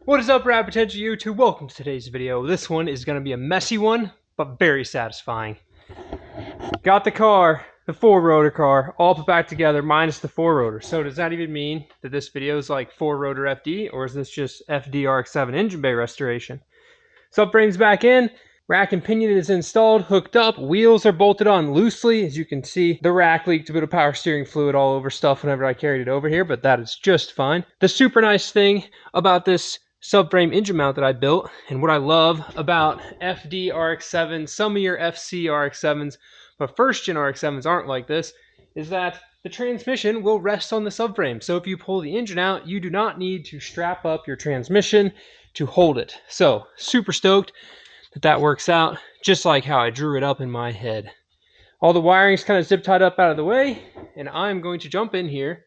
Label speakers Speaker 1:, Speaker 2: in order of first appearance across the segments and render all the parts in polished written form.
Speaker 1: What is up, Rapid Potential YouTube? Welcome to today's video. This one is going to be a messy one, but very satisfying. Got the car, the 4-rotor car, all put back together minus the 4-rotor. So does that even mean that this video is like 4-rotor FD, or is this just FD RX7 engine bay restoration? Subframe's back in, rack and pinion is installed, hooked up, wheels are bolted on loosely. As you can see, the rack leaked a bit of power steering fluid all over stuff whenever I carried it over here, but that is just fine. The super nice thing about this subframe engine mount that I built, and what I love about FD RX7, some of your FC RX7s, but first gen RX7s aren't like this, is that the transmission will rest on the subframe. So if you pull the engine out, you do not need to strap up your transmission to hold it. So super stoked that works out just like how I drew it up in my head. All the wiring's kind of zip tied up out of the way, and I'm going to jump in here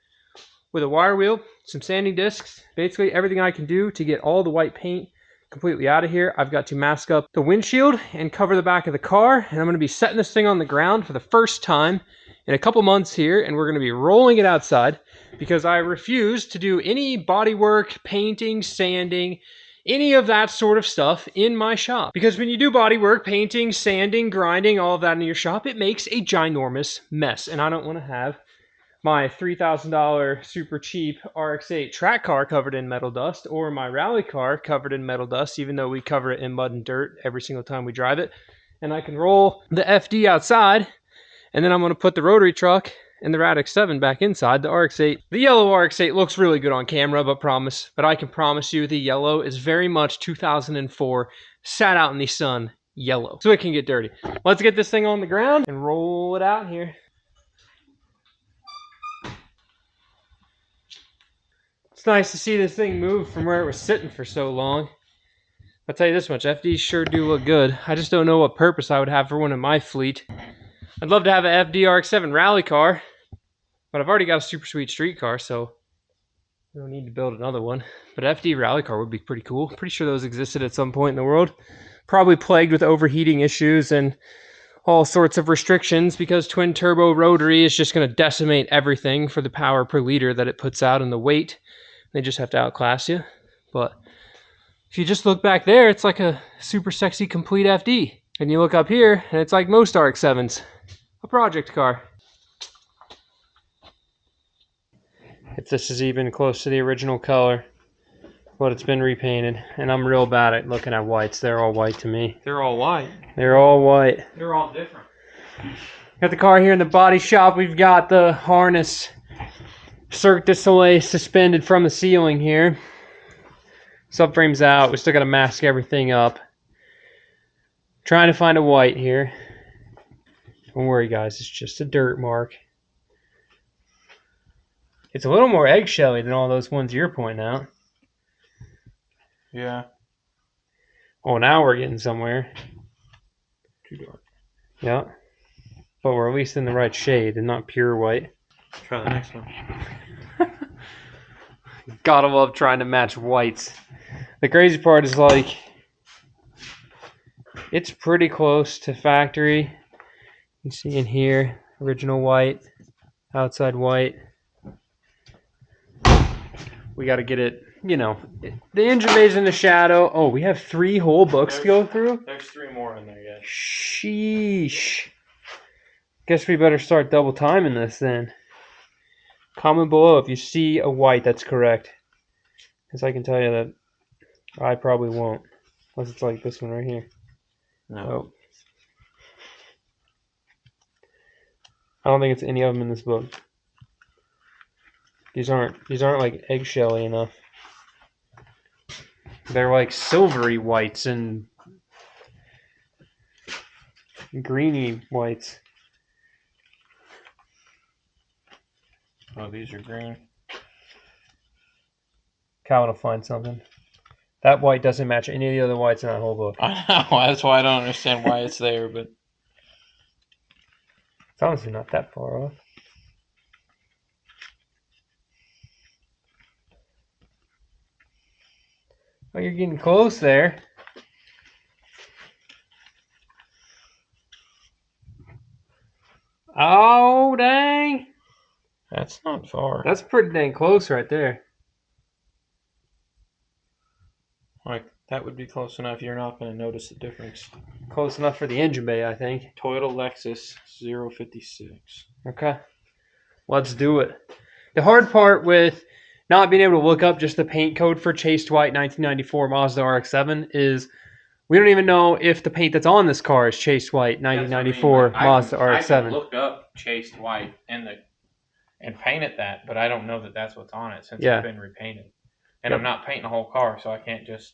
Speaker 1: with a wire wheel, some sanding discs, basically everything I can do to get all the white paint completely out of here. I've got to mask up the windshield and cover the back of the car, and I'm going to be setting this thing on the ground for the first time in a couple months here, and we're going to be rolling it outside because I refuse to do any body work, painting, sanding, any of that sort of stuff in my shop. Because when you do body work, painting, sanding, grinding, all of that in your shop, it makes a ginormous mess, and I don't want to have my $3,000 super cheap RX8 track car covered in metal dust, or my rally car covered in metal dust, even though we cover it in mud and dirt every single time we drive it. And I can roll the FD outside, and then I'm going to put the rotary truck and the RX7 back inside the RX8. The yellow RX8 looks really good on camera, but I can promise you the yellow is very much 2004 sat out in the sun yellow, so it can get dirty. Let's get this thing on the ground and roll it out here. It's nice to see this thing move from where it was sitting for so long. I'll tell you this much, FDs sure do look good. I just don't know what purpose I would have for one in my fleet. I'd love to have an FD RX7 rally car, but I've already got a super sweet street car, so I don't need to build another one. But FD rally car would be pretty cool. Pretty sure those existed at some point in the world. Probably plagued with overheating issues and all sorts of restrictions because twin turbo rotary is just going to decimate everything for the power per liter that it puts out and the weight. They just have to outclass you. But if you just look back there, it's like a super sexy complete FD. And you look up here, and it's like most RX7s, a project car. If this is even close to the original color, but it's been repainted, and I'm real bad at looking at whites. They're all white to me.
Speaker 2: They're all white.
Speaker 1: They're all white.
Speaker 2: They're all different.
Speaker 1: Got the car here in the body shop. We've got the harness Cirque du Soleil suspended from the ceiling here. Subframe's out. We still got to mask everything up. Trying to find a white here. Don't worry, guys. It's just a dirt mark. It's a little more eggshelly than all those ones you're pointing out.
Speaker 2: Yeah.
Speaker 1: Oh, now we're getting somewhere.
Speaker 2: Too dark.
Speaker 1: Yeah. But we're at least in the right shade and not pure white.
Speaker 2: Try the next one.
Speaker 1: Gotta love trying to match whites. The crazy part is, like, it's pretty close to factory. You see in here, original white, outside white. We gotta get it, you know, the engine bay's in the shadow. Oh, we have 3 whole books to go through?
Speaker 2: There's 3 more in there, yeah.
Speaker 1: Sheesh. Guess we better start double timing this then. Comment below if you see a white that's correct. Because I can tell you that I probably won't. Unless it's like this one right here.
Speaker 2: No.
Speaker 1: Oh. I don't think it's any of them in this book. These aren't like eggshelly enough. They're like silvery whites and greeny whites.
Speaker 2: Oh, these are green.
Speaker 1: Calvin will find something. That white doesn't match any of the other whites in that whole book.
Speaker 2: I know. That's why I don't understand why it's there, but
Speaker 1: It's honestly not that far off. Oh, you're getting close there. Oh, dang.
Speaker 2: that's not far.
Speaker 1: That's pretty dang close right there.
Speaker 2: Like, that would be close enough. You're not going to notice the difference.
Speaker 1: Close enough for the engine bay, I think.
Speaker 2: Toyota Lexus 056.
Speaker 1: Okay. Let's do it. The hard part with not being able to look up just the paint code for Chased White 1994 Mazda RX-7 is we don't even know if the paint that's on this car is Chased White 1994 Mazda RX-7.
Speaker 2: I can look up Chased White and paint it that, but I don't know that that's what's on it since it's been repainted. And I'm not painting the whole car, so I can't just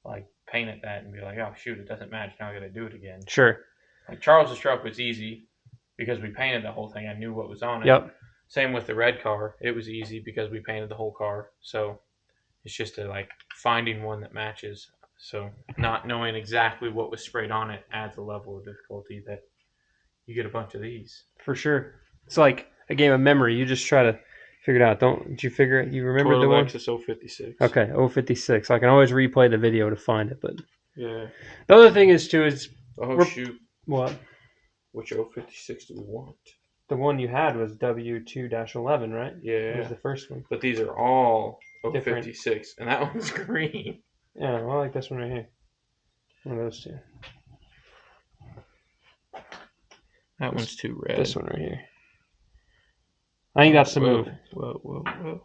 Speaker 2: like paint it that and be like, oh shoot, it doesn't match. Now I got to do it again.
Speaker 1: Sure.
Speaker 2: Like Charles's truck was easy because we painted the whole thing. I knew what was on it.
Speaker 1: Yep.
Speaker 2: Same with the red car. It was easy because we painted the whole car. So it's just like finding one that matches. So not knowing exactly what was sprayed on it adds a level of difficulty that you get a bunch of these.
Speaker 1: For sure. It's like a game of memory. You just try to figure it out. Did you figure it? You remember
Speaker 2: Toyota
Speaker 1: the one?
Speaker 2: Lexus 056.
Speaker 1: Okay, 056. I can always replay the video to find it, but
Speaker 2: yeah.
Speaker 1: The other thing is too is
Speaker 2: shoot.
Speaker 1: What?
Speaker 2: Which 056 do we want?
Speaker 1: The one you had was W2-11, right?
Speaker 2: Yeah.
Speaker 1: It was the first one.
Speaker 2: But these are all
Speaker 1: Different.
Speaker 2: 056, and that one's green.
Speaker 1: Yeah, well, I like this one right here. One of those two.
Speaker 2: That one's too red.
Speaker 1: This one right here. I think that's the move.
Speaker 2: Whoa.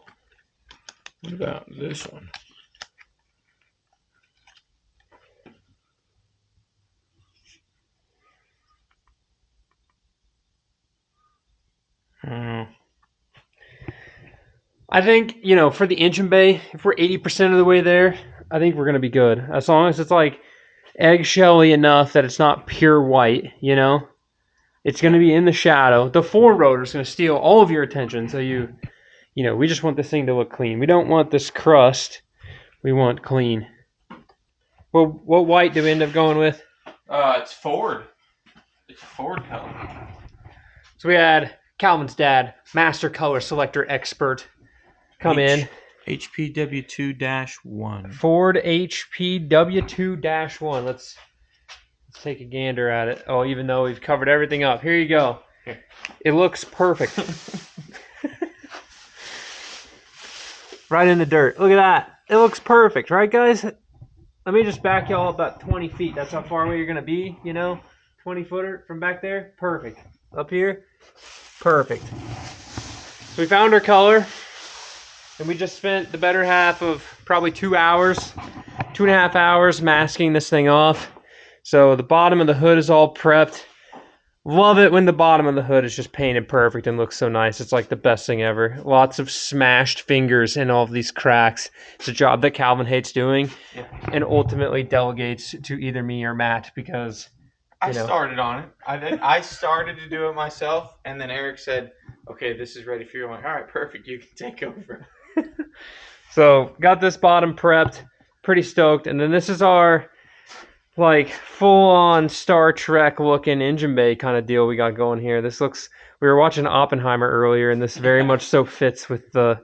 Speaker 2: What about this one?
Speaker 1: I think, for the engine bay, if we're 80% of the way there, I think we're going to be good. As long as it's like eggshelly enough that it's not pure white, It's going to be in the shadow. The four rotor is going to steal all of your attention. So we just want this thing to look clean. We don't want this crust. We want clean. Well, what white do we end up going with?
Speaker 2: It's Ford. It's a Ford color.
Speaker 1: So we had Calvin's dad, master color selector expert, come in.
Speaker 2: HPW2-1.
Speaker 1: Ford HPW2-1. Let's take a gander at it. Oh, even though we've covered everything up. Here you go. It looks perfect. Right in the dirt. Look at that. It looks perfect, right, guys? Let me just back y'all up about 20 feet. That's how far away you're going to be, 20-footer from back there. Perfect. Up here. Perfect. So we found our color. And we just spent the better half of probably 2 hours, 2.5 hours masking this thing off. So the bottom of the hood is all prepped. Love it when the bottom of the hood is just painted perfect and looks so nice. It's like the best thing ever. Lots of smashed fingers in all of these cracks. It's a job that Calvin hates doing and ultimately delegates to either me or Matt because,
Speaker 2: I started on it. I started to do it myself, and then Eric said, okay, this is ready for you. I'm like, all right, perfect. You can take over.
Speaker 1: So got this bottom prepped, pretty stoked, and then this is our full-on Star Trek looking engine bay kind of deal we got going here. We were watching Oppenheimer earlier, and this very much so fits with the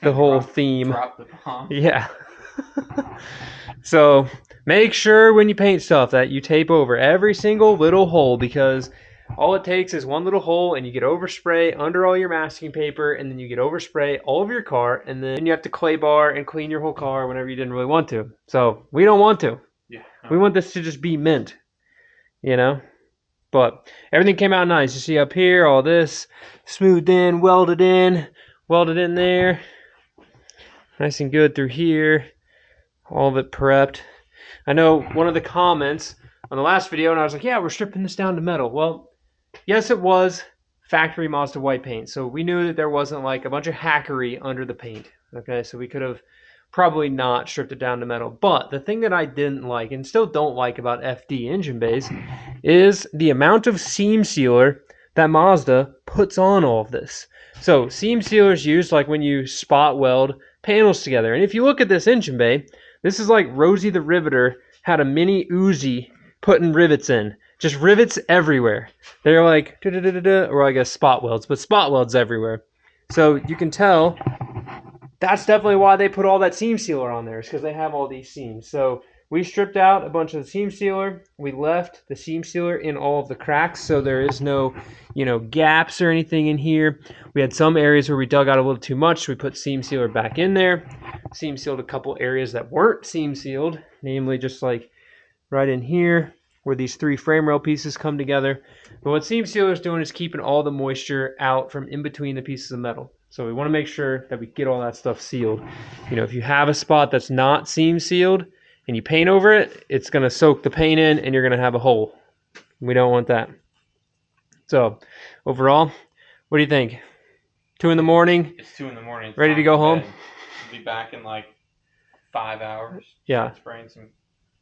Speaker 1: whole theme.
Speaker 2: Drop the bomb.
Speaker 1: Yeah. So make sure when you paint stuff that you tape over every single little hole because all it takes is one little hole and you get overspray under all your masking paper and then you get overspray all over your car and then you have to clay bar and clean your whole car whenever you didn't really want to. So we don't want to.
Speaker 2: Yeah.
Speaker 1: We want this to just be mint, But everything came out nice. You see up here, all this smoothed in, welded in there. Nice and good through here. All of it prepped. I know one of the comments on the last video, and I was like, yeah, we're stripping this down to metal. Well, yes, it was factory Mazda white paint. So we knew that there wasn't like a bunch of hackery under the paint. Okay, so we could have probably not stripped it down to metal. But the thing that I didn't like and still don't like about FD engine bays is the amount of seam sealer that Mazda puts on all of this. So seam sealer is used like when you spot weld panels together. And if you look at this engine bay, this is like Rosie the Riveter had a mini Uzi putting rivets in. Just rivets everywhere. They're like, or I guess spot welds, but spot welds everywhere. So you can tell that's definitely why they put all that seam sealer on there, is because they have all these seams. So We stripped out a bunch of the seam sealer. We left the seam sealer in all of the cracks, so there is no, gaps or anything in here. We had some areas where we dug out a little too much, so we put seam sealer back in there. Seam sealed a couple areas that weren't seam sealed, namely just like right in here where these 3 frame rail pieces come together. But what seam sealer is doing is keeping all the moisture out from in between the pieces of metal. So we want to make sure that we get all that stuff sealed. If you have a spot that's not seam sealed and you paint over it, it's going to soak the paint in and you're going to have a hole. We don't want that. So overall, what do you think? 2 in the morning?
Speaker 2: It's 2 in the morning.
Speaker 1: Ready to go home?
Speaker 2: We'll be back in like 5 hours.
Speaker 1: Yeah.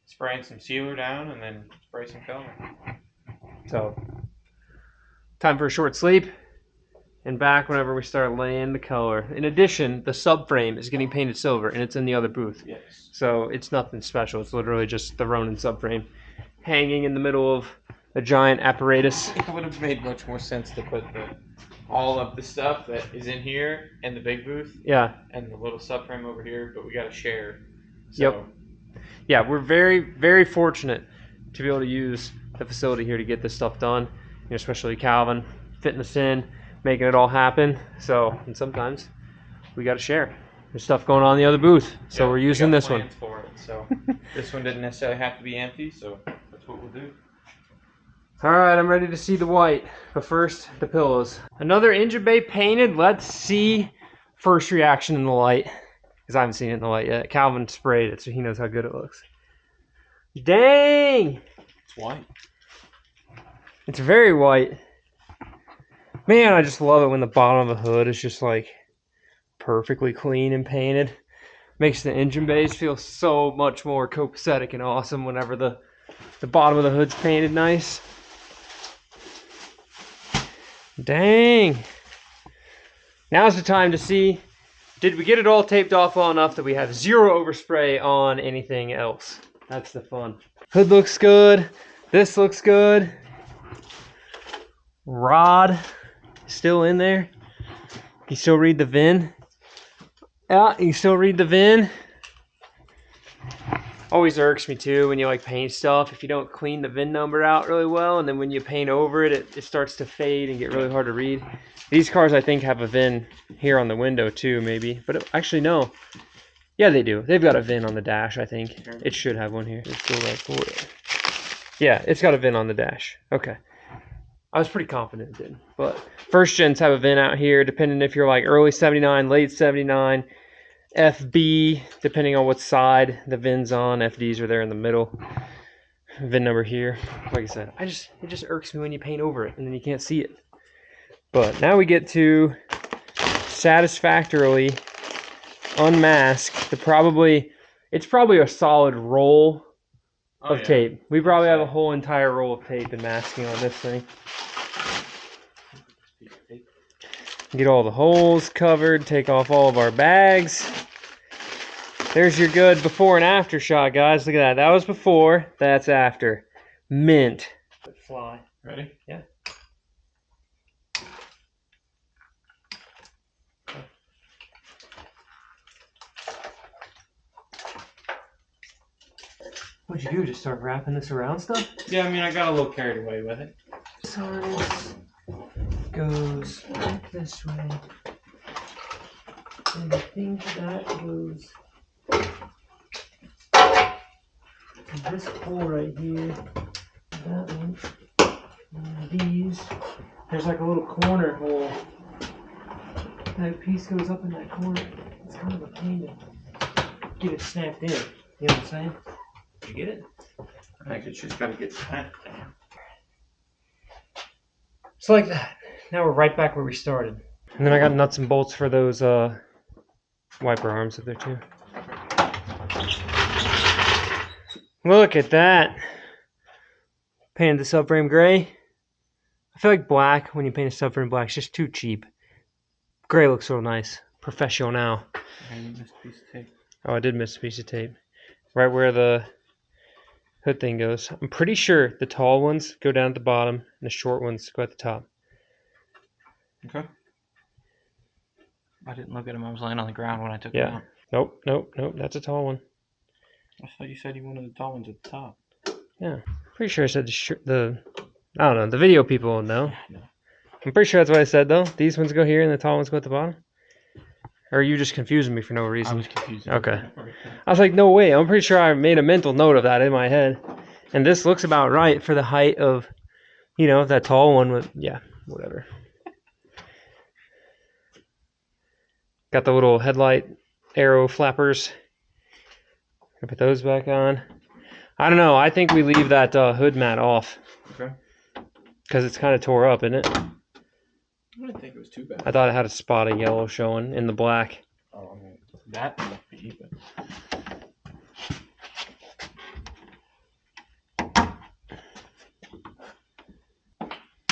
Speaker 2: Spraying some sealer down and then spray some color.
Speaker 1: So, time for a short sleep and back whenever we start laying the color. In addition, the subframe is getting painted silver and it's in the other booth.
Speaker 2: Yes.
Speaker 1: So it's nothing special. It's literally just the Ronin subframe hanging in the middle of a giant apparatus.
Speaker 2: It would have made much more sense to put all of the stuff that is in here in the big booth.
Speaker 1: Yeah.
Speaker 2: And the little subframe over here, but we got to share. So.
Speaker 1: Yep. Yeah, we're very, very fortunate to be able to use the facility here to get this stuff done. Especially Calvin fitting us in, making it all happen. So, and sometimes we got to share. There's stuff going on in the other booth, so we're using this one.
Speaker 2: For it, so this one didn't necessarily have to be empty, so that's what we'll do.
Speaker 1: All right, I'm ready to see the white, but first the pillows. Another engine bay painted. Let's see first reaction in the light. Because I haven't seen it in the light yet. Calvin sprayed it, so he knows how good it looks. Dang!
Speaker 2: It's white.
Speaker 1: It's very white. Man, I just love it when the bottom of the hood is just like perfectly clean and painted. Makes the engine bays feel so much more copacetic and awesome whenever the bottom of the hood's painted nice. Dang! Now's the time to see, did we get it all taped off well enough that we have zero overspray on anything else? That's the fun. Hood looks good. This looks good. Rod still in there. You still read the VIN? Yeah, you still read the VIN. Always irks me too when you like paint stuff if you don't clean the VIN number out really well, and then when you paint over it, it starts to fade and get really hard to read. These cars I think have a VIN here on the window too, maybe, but actually no. Yeah, they do. They've got a VIN on the dash, I think. It should have one here. Yeah, it's got a VIN on the dash. Okay. I was pretty confident it did. But first gens have a VIN out here, depending if you're like early 79, late 79, FB, depending on what side the VIN's on. FDs are there in the middle. VIN number here. Like I said, it just irks me when you paint over it and then you can't see it. But now we get to satisfactorily unmask it's probably a solid roll of tape. We probably have a whole entire roll of tape and masking on this thing. Get all the holes covered, take off all of our bags. There's your good before and after shot, guys. Look at that. That was before, that's after. Mint. Fly.
Speaker 2: Ready?
Speaker 1: Yeah. What'd you do? Just start wrapping this around stuff?
Speaker 2: Yeah, I mean, I got a little carried away with it.
Speaker 1: This harness goes back this way. And I think that goes to this hole right here. That one. And these. There's like a little corner hole. That piece goes up in that corner. It's kind of a pain to get it snapped in. You know what I'm saying? Did you get it?
Speaker 2: I think it's just got to get snapped down.
Speaker 1: Just like that. Now we're right back where we started. And then I got nuts and bolts for those wiper arms up there too. Look at that. Painted the subframe gray. I feel like black, when you paint a subframe black, is just too cheap. Gray looks so nice. Professional now.
Speaker 2: You missed a piece of tape.
Speaker 1: Oh, I did miss a piece of tape. Right where the hood thing goes. I'm pretty sure the tall ones go down at the bottom and the short ones go at the top.
Speaker 2: Okay. I didn't look at them. I was laying on the ground when I took
Speaker 1: Yeah.
Speaker 2: them out.
Speaker 1: Nope. That's a tall one.
Speaker 2: I thought you said you wanted the tall ones at the top.
Speaker 1: Yeah, pretty sure I said the I don't know. The video people will know.
Speaker 2: No.
Speaker 1: I'm pretty sure that's what I said though. These ones go here and the tall ones go at the bottom. Or are you just confusing me for no reason?
Speaker 2: I was confused.
Speaker 1: Okay. I was like, no way. I'm pretty sure I made a mental note of that in my head. And this looks about right for the height of, you know, that tall one with, yeah, whatever. Got the little headlight arrow flappers. Gonna put those back on. I don't know. I think we leave that hood mat off.
Speaker 2: Okay.
Speaker 1: Because it's kind of tore up, isn't it?
Speaker 2: I didn't think it was too bad.
Speaker 1: I thought it had a spot of yellow showing in the black.
Speaker 2: Oh, I mean, that must be, but...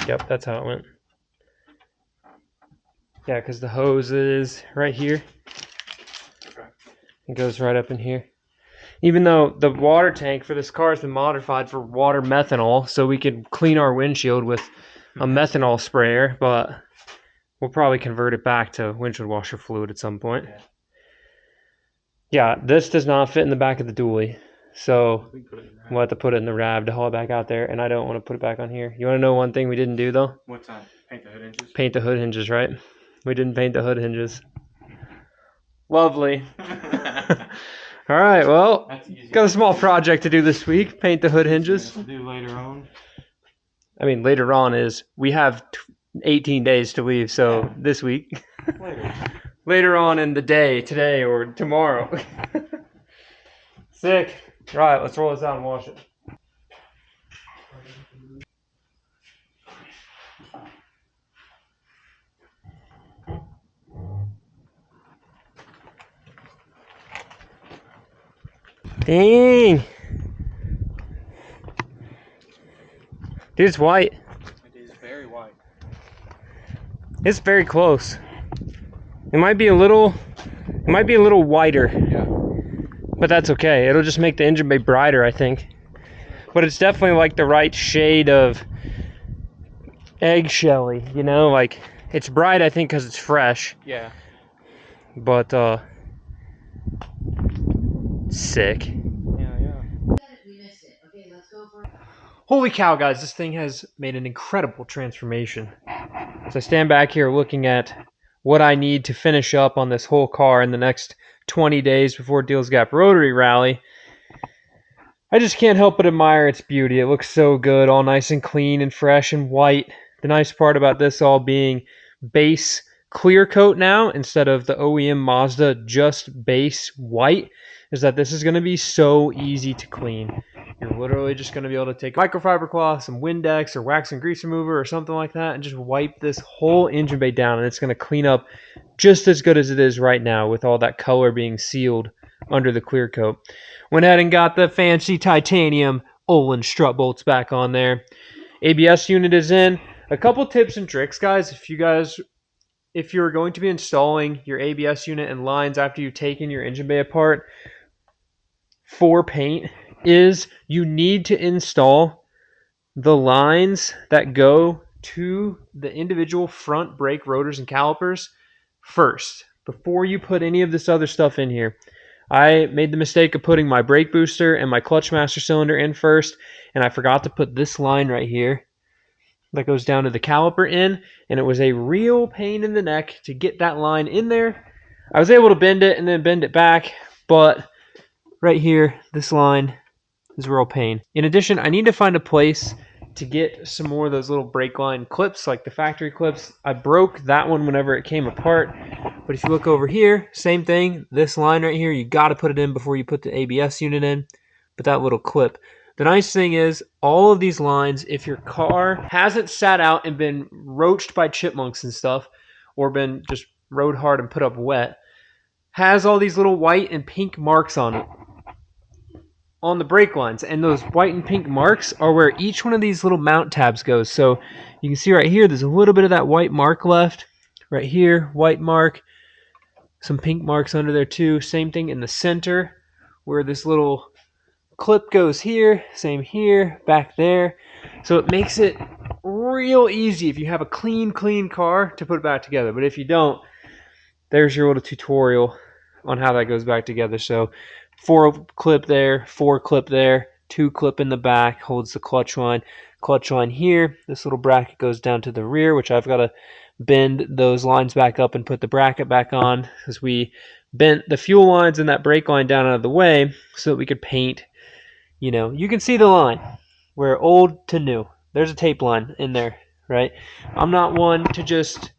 Speaker 1: Yep, that's how it went. Yeah, because the hose is right here.
Speaker 2: Okay.
Speaker 1: It goes right up in here. Even though the water tank for this car has been modified for water methanol, so we could clean our windshield with a methanol sprayer, but we'll probably convert it back to windshield washer fluid at some point. Yeah, this does not fit in the back of the dually, so we'll have to put it in the RAV to haul it back out there, and I don't want to put it back on here. You want to know one thing we didn't do, though?
Speaker 2: What's that? Paint the hood hinges?
Speaker 1: Paint the hood hinges, right? We didn't paint the hood hinges. Lovely. All right, well, got a small project to do this week. Paint the hood hinges.
Speaker 2: Do later on.
Speaker 1: I mean, later on is we have 18 days to leave, so this week. Later on in the day, today or tomorrow. Sick. All right, let's roll this out and wash it. Dang. Dude, it's white.
Speaker 2: It is very white.
Speaker 1: It's very close. It might be a little whiter.
Speaker 2: Yeah.
Speaker 1: But that's okay. It'll just make the engine bay brighter, I think. But it's definitely like the right shade of eggshelly, you know? Like, it's bright, I think, because it's fresh.
Speaker 2: Yeah.
Speaker 1: But, sick. Holy cow, guys, this thing has made an incredible transformation. So I stand back here looking at what I need to finish up on this whole car in the next 20 days before Deals Gap Rotary Rally. I just can't help but admire its beauty. It looks so good, all nice and clean and fresh and white. The nice part about this all being base clear coat now instead of the OEM Mazda just base white is that this is going to be so easy to clean. You're literally just going to be able to take microfiber cloth, some Windex or wax and grease remover or something like that and just wipe this whole engine bay down, and it's going to clean up just as good as it is right now with all that color being sealed under the clear coat. Went ahead and got the fancy titanium Olin strut bolts back on there. ABS unit is in. A couple tips and tricks, guys. If you're going to be installing your ABS unit and lines after you've taken your engine bay apart for paint, is you need to install the lines that go to the individual front brake rotors and calipers first before you put any of this other stuff in here. I made the mistake of putting my brake booster and my clutch master cylinder in first, and I forgot to put this line right here that goes down to the caliper in, and it was a real pain in the neck to get that line in there. I was able to bend it and then bend it back, but right here, this line is a real pain. In addition, I need to find a place to get some more of those little brake line clips, like the factory clips. I broke that one whenever it came apart, but if you look over here, same thing. This line right here, you got to put it in before you put the ABS unit in, but that little clip. The nice thing is, all of these lines, if your car hasn't sat out and been roached by chipmunks and stuff, or been just rode hard and put up wet, has all these little white and pink marks on it, on the brake lines, and those white and pink marks are where each one of these little mount tabs goes. So you can see right here, there's a little bit of that white mark left. Right here, white mark, some pink marks under there too. Same thing in the center where this little clip goes here, same here, back there. So it makes it real easy if you have a clean car to put it back together. But if you don't, there's your little tutorial on how that goes back together. So 4 clip there, 4 clip there, 2 clip in the back, holds the clutch line. Clutch line here, this little bracket goes down to the rear, which I've got to bend those lines back up and put the bracket back on, because we bent the fuel lines and that brake line down out of the way so that we could paint. You can see the line. We're old to new. There's a tape line in there, right? I'm not one to just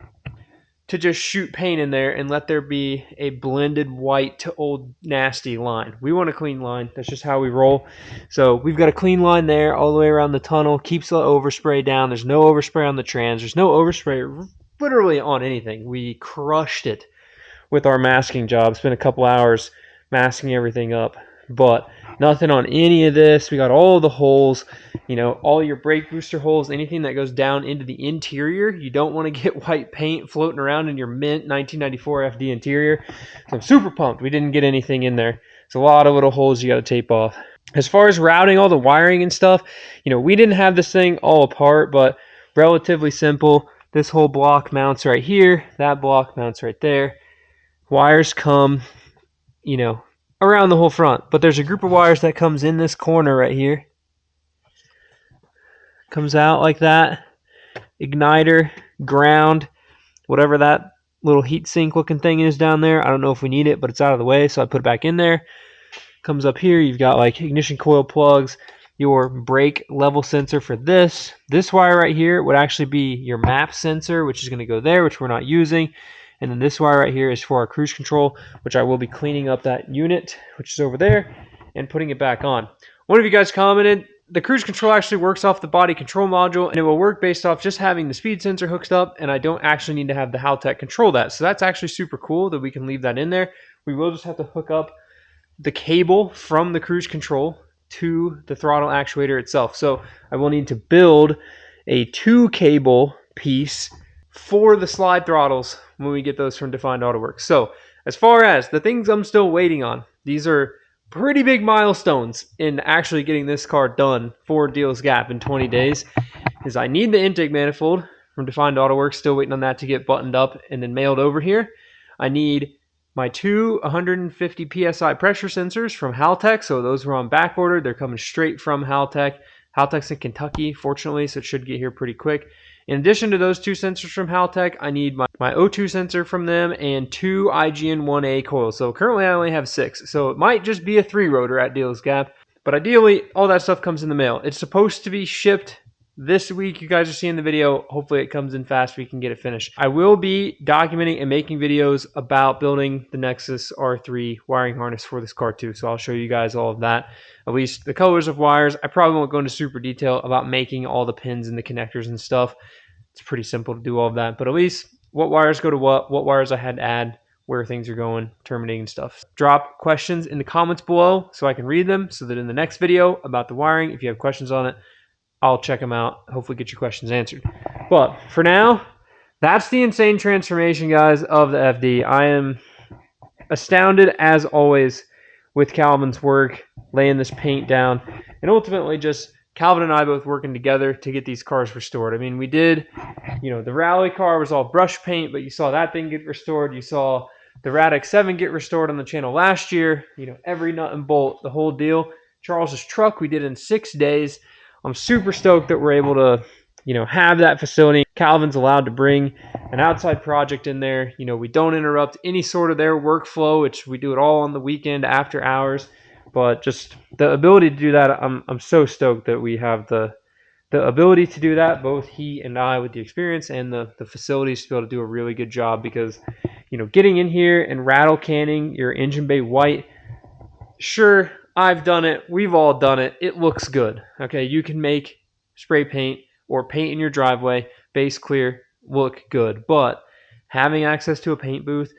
Speaker 1: shoot paint in there and let there be a blended white to old nasty line. We want a clean line. That's just how we roll. So we've got a clean line there all the way around the tunnel. Keeps the overspray down. There's no overspray on the trans. There's no overspray literally on anything. We crushed it with our masking job. Spent a couple hours masking everything up, but nothing on any of this. We got all the holes, all your brake booster holes, anything that goes down into the interior. You don't want to get white paint floating around in your mint 1994 FD interior. So I'm super pumped we didn't get anything in there. It's a lot of little holes you got to tape off. As far as routing all the wiring and stuff, we didn't have this thing all apart, but relatively simple. This whole block mounts right here. That block mounts right there. Wires come, around the whole front, but there's a group of wires that comes in this corner right here. Comes out like that. Igniter, ground, whatever that little heat sink looking thing is down there. I don't know if we need it, but it's out of the way, so I put it back in there. Comes up here, you've got like ignition coil plugs, your brake level sensor for this. This wire right here would actually be your map sensor, which is going to go there, which we're not using. And then this wire right here is for our cruise control, which I will be cleaning up that unit, which is over there, and putting it back on. One of you guys commented, the cruise control actually works off the body control module, and it will work based off just having the speed sensor hooked up, and I don't actually need to have the Haltech control that. So that's actually super cool that we can leave that in there. We will just have to hook up the cable from the cruise control to the throttle actuator itself. So I will need to build a 2-cable piece for the slide throttles when we get those from Defined AutoWorks. So as far as the things I'm still waiting on, these are pretty big milestones in actually getting this car done for Deals Gap in 20 days, is I need the intake manifold from Defined AutoWorks, still waiting on that to get buttoned up and then mailed over here. I need my 2 150 PSI pressure sensors from Haltech, so those were on back order. They're coming straight from Haltech. Haltech's in Kentucky, fortunately, so it should get here pretty quick. In addition to those 2 sensors from Haltech, I need my O2 sensor from them and 2 IGN-1A coils. So currently I only have 6, so it might just be a 3-rotor at Deals Gap. But ideally, all that stuff comes in the mail. It's supposed to be shipped this week. You guys are seeing the video. Hopefully it comes in fast. We can get it finished. I will be documenting and making videos about building the Nexus R3 wiring harness for this car too. So I'll show you guys all of that. At least the colors of wires. I probably won't go into super detail about making all the pins and the connectors and stuff. It's pretty simple to do all of that. But at least what wires go to what wires I had to add, where things are going, terminating stuff. Drop questions in the comments below so I can read them, so that in the next video about the wiring, if you have questions on it, I'll check them out, hopefully get your questions answered. But for now, that's the insane transformation, guys, of the FD. I am astounded, as always, with Calvin's work, laying this paint down, and ultimately just Calvin and I both working together to get these cars restored. I mean, we did, the rally car was all brush paint, but you saw that thing get restored. You saw the RX7 get restored on the channel last year. Every nut and bolt, the whole deal. Charles's truck we did in 6 days. I'm super stoked that we're able to, have that facility. Calvin's allowed to bring an outside project in there. We don't interrupt any sort of their workflow, which we do it all on the weekend after hours. But just the ability to do that, I'm so stoked that we have the ability to do that, both he and I, with the experience and the facilities to be able to do a really good job. Because, getting in here and rattle canning your engine bay white, sure, I've done it. We've all done it. It looks good. Okay, you can make spray paint or paint in your driveway, base clear, look good. But having access to a paint booth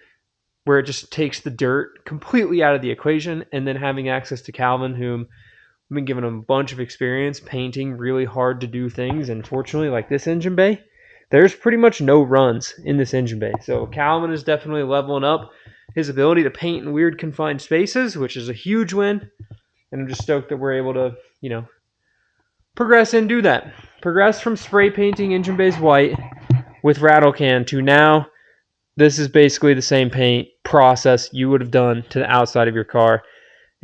Speaker 1: where it just takes the dirt completely out of the equation, and then having access to Calvin, whom I've been giving him a bunch of experience painting really hard to do things. And fortunately, like this engine bay, there's pretty much no runs in this engine bay. So Calvin is definitely leveling up his ability to paint in weird confined spaces, which is a huge win. And I'm just stoked that we're able to, progress and do that. Progress from spray painting engine bays white with rattle can to now this is basically the same paint process you would have done to the outside of your car.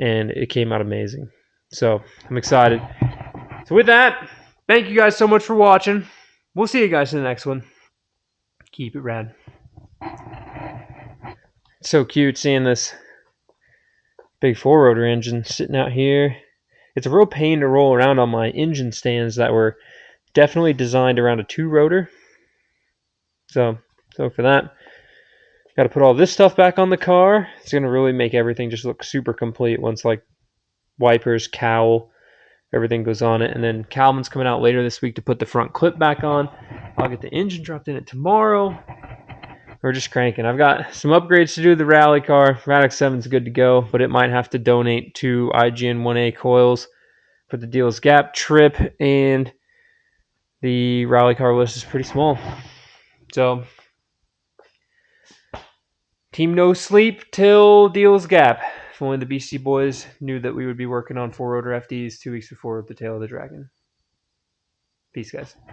Speaker 1: and it came out amazing. So I'm excited. So with that, thank you guys so much for watching. We'll see you guys in the next one. Keep it rad. It's so cute seeing this big 4-rotor engine sitting out here. It's a real pain to roll around on my engine stands that were definitely designed around a 2-rotor. So for that, got to put all this stuff back on the car. It's going to really make everything just look super complete once like wipers, cowl, everything goes on it. And then Calvin's coming out later this week to put the front clip back on. I'll get the engine dropped in it tomorrow. We're just cranking. I've got some upgrades to do to the rally car. RX7 is good to go, but it might have to donate 2 IGN 1A coils for the Deals Gap trip, and the rally car list is pretty small. So, team no sleep till Deals Gap. If only the BC boys knew that we would be working on 4-rotor FDs 2 weeks before the Tail of the Dragon. Peace, guys.